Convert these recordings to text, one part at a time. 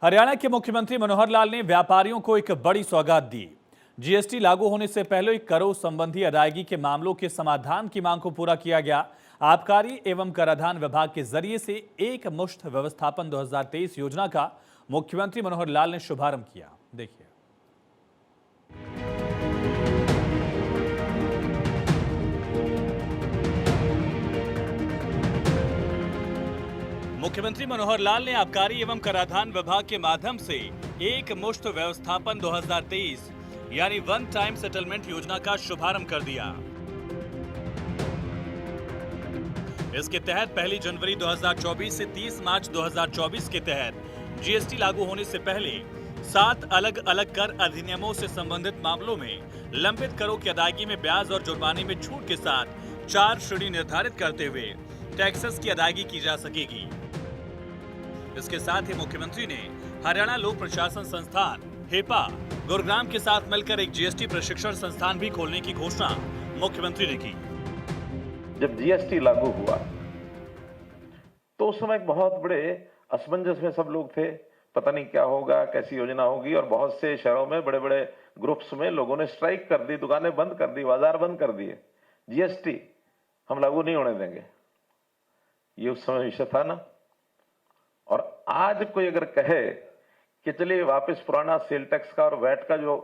हरियाणा के मुख्यमंत्री मनोहर लाल ने व्यापारियों को एक बड़ी सौगात दी। जीएसटी लागू होने से पहले करों संबंधी अदायगी के मामलों के समाधान की मांग को पूरा किया गया। आबकारी एवं कराधान विभाग के जरिए से एक मुश्त व्यवस्थापन 2023 योजना का मुख्यमंत्री मनोहर लाल ने शुभारंभ किया। देखिए। मुख्यमंत्री मनोहर लाल ने आबकारी एवं कराधान विभाग के माध्यम से एक मुश्त व्यवस्थापन 2023 यानी वन टाइम सेटलमेंट योजना का शुभारंभ कर दिया। इसके तहत 1 जनवरी 2024 से 30 मार्च 2024 के तहत जीएसटी लागू होने से पहले 7 अलग अलग कर अधिनियमों से संबंधित मामलों में लंबित करों की अदायगी में ब्याज और जुर्माने में छूट के साथ 4 श्रेणी निर्धारित करते हुए टैक्सेस की अदायगी की जा सकेगी। इसके साथ ही मुख्यमंत्री ने हरियाणा लोक प्रशासन संस्थान हेपा गुरुग्राम के साथ मिलकर एक जीएसटी प्रशिक्षण संस्थान भी खोलने की घोषणा मुख्यमंत्री ने की। जब जीएसटी लागू हुआ तो उस समय बहुत बड़े असमंजस में सब लोग थे, पता नहीं क्या होगा, कैसी योजना होगी, और बहुत से शहरों में बड़े बड़े ग्रुप्स में लोगों ने स्ट्राइक कर दी, दुकानें बंद कर दी, बाजार बंद कर दिए। जीएसटी हम लागू नहीं होने देंगे, ये उस समय विषय था ना। और आज कोई अगर कहे कि चलिए वापस पुराना सेल टैक्स का और वैट का जो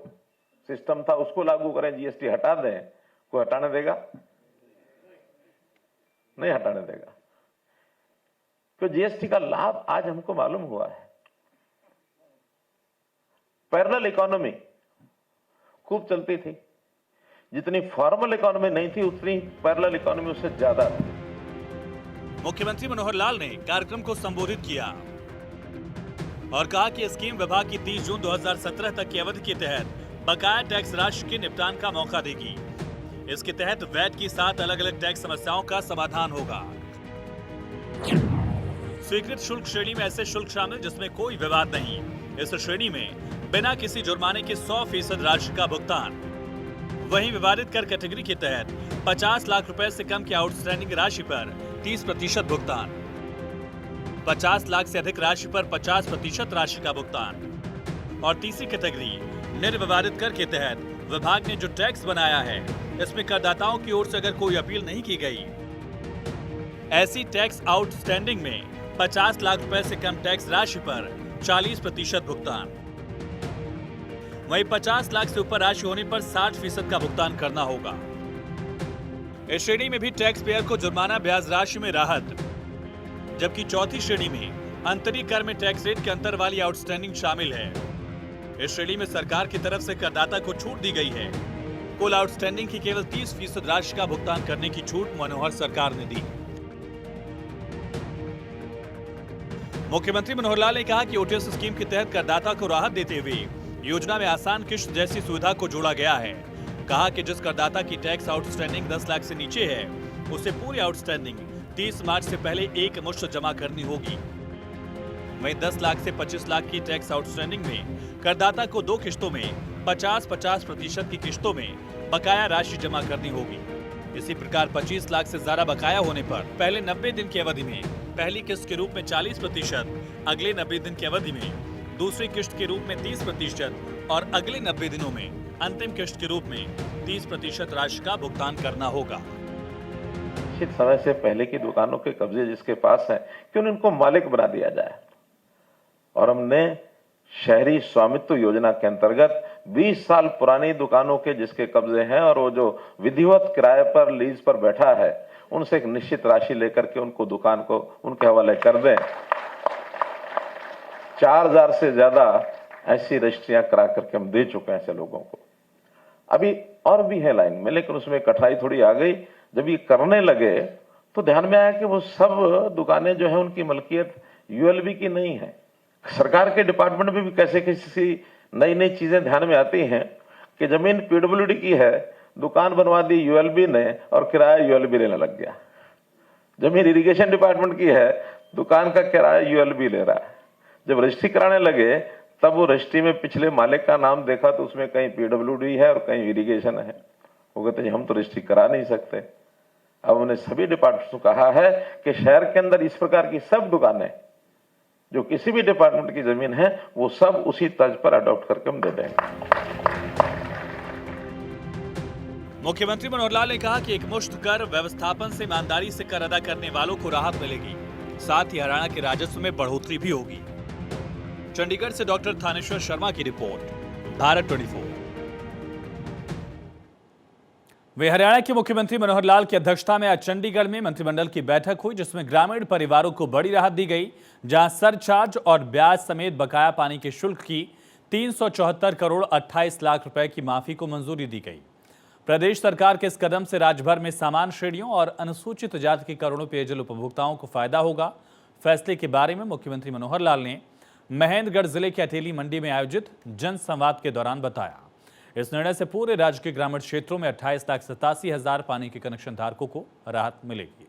सिस्टम था उसको लागू करें, जीएसटी हटा दें, कोई हटाने देगा? नहीं हटाने देगा। तो जीएसटी का लाभ आज हमको मालूम हुआ है। पैरेलल इकोनॉमी खूब चलती थी, जितनी फॉर्मल इकोनॉमी नहीं थी उतनी पैरेलल इकोनॉमी उससे ज्यादा थी। मुख्यमंत्री मनोहर लाल ने कार्यक्रम को संबोधित किया और कहा कि स्कीम विभाग की 30 जून 2017 तक की अवधि के तहत बकाया टैक्स राशि के निपटान का मौका देगी। इसके तहत वैट की 7 अलग अलग टैक्स समस्याओं का समाधान होगा। स्वीकृत शुल्क श्रेणी में ऐसे शुल्क शामिल जिसमें कोई विवाद नहीं। इस श्रेणी में बिना किसी जुर्माने के 100% राशि का भुगतान। वहीं विवादित कर कैटेगरी के तहत 50 लाख रुपए से कम की आउटस्टैंडिंग राशि पर 30% भुगतान, 50 लाख से अधिक राशि पर 50% राशि का भुगतान। और तीसरी कैटेगरी निर्विवादित कर के तहत विभाग ने जो टैक्स बनाया है इसमें करदाताओं की ओर से अगर कोई अपील नहीं की गई, ऐसी टैक्स आउटस्टैंडिंग में 50 लाख रुपए से कम टैक्स राशि पर 40% भुगतान। वहीं 50 लाख से ऊपर राशि होने पर 60% का भुगतान करना होगा। इस श्रेणी में भी टैक्स पेयर को जुर्माना ब्याज राशि में राहत, जबकि चौथी श्रेणी में अंतरी कर में टैक्स रेट के अंतर वाली आउटस्टैंडिंग शामिल है। इस श्रेणी में सरकार की तरफ से करदाता को छूट दी गई है। कुल आउटस्टैंडिंग की केवल 30% राशि का भुगतान करने की छूट मनोहर सरकार ने दी। मुख्यमंत्री मनोहर लाल ने कहा कि ओटीएस स्कीम के तहत करदाता को राहत देते हुए योजना में आसान किश्त जैसी सुविधा को जोड़ा गया है। कहा कि जिस करदाता की टैक्स आउटस्टैंडिंग 10 लाख से नीचे है उसे पूरी आउटस्टैंडिंग 30 मार्च से पहले एक मुश्त जमा करनी होगी। वहीं 10 लाख से 25 लाख की टैक्स आउटस्टैंडिंग में करदाता को 2 किश्तों में 50-50% की किश्तों में बकाया राशि जमा करनी होगी। इसी प्रकार 25 लाख से ज्यादा बकाया होने पर पहले 90 दिन की अवधि में पहली किस्त के रूप में 40%, अगले 90 दिन की अवधि में दूसरी किस्त के रूप में 30% और अगले 90 दिनों में अंतिम किस्त के रूप में 30% राशि का भुगतान करना होगा। निश्चित समय से पहले की दुकानों के कब्जे जिसके पास है, क्यों इनको मालिक बना दिया जाए। और हमने शहरी स्वामित्व योजना के अंतर्गत 20 साल पुरानी दुकानों के जिसके कब्जे हैं और वो जो विधिवत किराए पर लीज पर बैठा है, उनसे एक निश्चित राशि लेकर के उनको दुकान को उनके हवाले कर दें। 4000 से ज्यादा ऐसी रजिस्ट्रियां करा करके हम दे चुके हैं ऐसे लोगों को। अभी और भी है लाइन में, लेकिन उसमें कठिनाई थोड़ी आ गई। जब ये करने लगे तो ध्यान में आया कि वो सब दुकानें जो है उनकी मलकियत यूएलबी की नहीं है। सरकार के डिपार्टमेंट में भी कैसे किसी नई नई चीजें ध्यान में आती हैं कि जमीन पीडब्ल्यूडी की है, दुकान बनवा दी यूएलबी ने और किराया यूएलबी लेने लग गया। जमीन इरिगेशन डिपार्टमेंट की है, दुकान का किराया यूएलबी ले रहा है। जब रजिस्ट्री कराने लगे तब वो रजिस्ट्री में पिछले मालिक का नाम देखा तो उसमें कहीं पीडब्ल्यूडी है और कहीं इरिगेशन है। वो कहते हैं हम तो रजिस्ट्री करा नहीं सकते। अब उन्हें सभी डिपार्टमेंट को कहा है कि शहर के अंदर इस प्रकार की सब दुकानें जो किसी भी डिपार्टमेंट की जमीन है वो सब उसी तर्ज पर अडॉप्ट करके हम दे देंगे। मुख्यमंत्री मनोहर लाल ने कहा कि एक मुश्त कर व्यवस्थापन से ईमानदारी से कर अदा करने वालों को राहत मिलेगी, साथ ही हरियाणा के राजस्व में बढ़ोतरी भी होगी। चंडीगढ़ से डॉक्टर थानेश्वर शर्मा की रिपोर्ट, भारत 24। वे हरियाणा के मुख्यमंत्री मनोहर लाल की अध्यक्षता में आज चंडीगढ़ में मंत्रिमंडल की बैठक हुई, जिसमें ग्रामीण परिवारों को बड़ी राहत दी गई, जहां सरचार्ज और ब्याज समेत बकाया पानी के शुल्क की 374 करोड़ 28 लाख रुपए की माफी को मंजूरी दी गई। प्रदेश सरकार के इस कदम से राज्य भर में सामान्य श्रेणियों और अनुसूचित जाति के करोड़ों पेयजल उपभोक्ताओं को फायदा होगा। फैसले के बारे में मुख्यमंत्री मनोहर लाल ने महेंद्रगढ़ जिले के अटेली मंडी में आयोजित जनसंवाद के दौरान बताया। इस निर्णय से पूरे राज्य के ग्रामीण क्षेत्रों में 28,87,000 पानी के कनेक्शन धारकों को राहत मिलेगी।